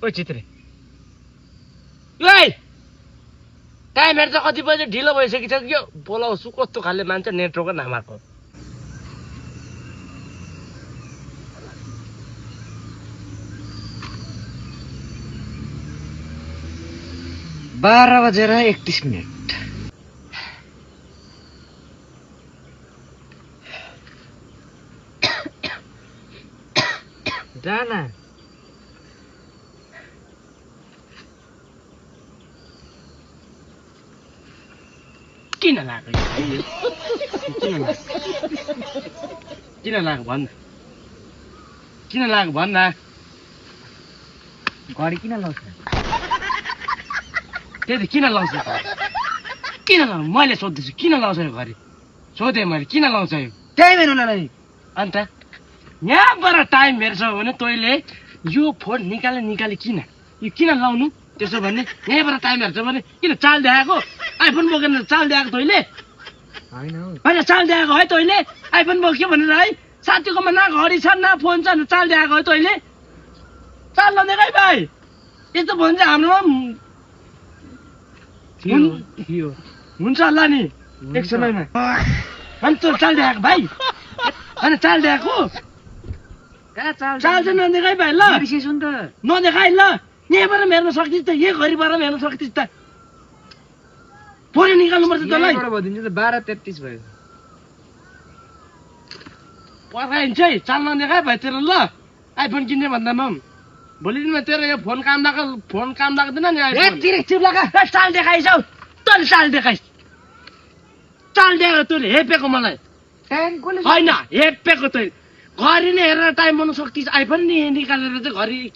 ओ चित्रे ओइ टाइम हेर्छ कति बजे ढिलो भइसकिसक्यो बोलाउँछु कस्तो खाले मान्छे नेटवर्क नमाको 12:31 जाना किन लाग्यो किन लाग्यो भन्न किन लाग्यो भन्न घडी किन लाउँछ त्यही त किन लाउँछ किन लाउँ मैले सोध्दैछु किन लाउँछ यो घरि सोधेँ मैले किन लाउँछ यो टाइम हेर्नुलाई अन्त यहाँबाट टाइम हेर्छ भने तैँले यो फोन निकाले किन यो किन लाउनु त्यसो भने यहाँबाट टाइम हेर्छ भने किन चाल देखाएको आइफोन बोकेर चाल देखाएको तैँले होइन चाल देखाएको है तैँले आइफोन बोक्यो भनेर है साथीकोमा न घडी छ न फोन छ चाल देखाएको है तैँले चाल नदेखाइ भाइ यस्तो फोन चाहिँ हाम्रोमा हुन्छ होला नि एक समयमा अनि तँ चाल देखाएको भाइ होइन चाल देखाएको चाल चाहिँ नदेखाइ भाइ ल नदेखाइ ल यहीँबाट हेर्न सक्छिस् त यही घरिबाट हेर्न सक्छिस् त फोन निकाल्नुपर्छ तँलाई 12:33 भयो पर्खाइन्छ है चाल नदेखाइ भाइ तेरो ल आइफोन किन्ने भन्दामा भोलि दिनमा तेरो यो फोन काम लाग्दैन नि चाल देखाइस् हौ तैँले चाल देखाइस् चाल देखाएको तैँले हेपेको मलाई होइन हेपेको तैँले घरि नै हेरेर टाइम बनाउनु सक्छिस् आइफोन नि निकालेर चाहिँ घरि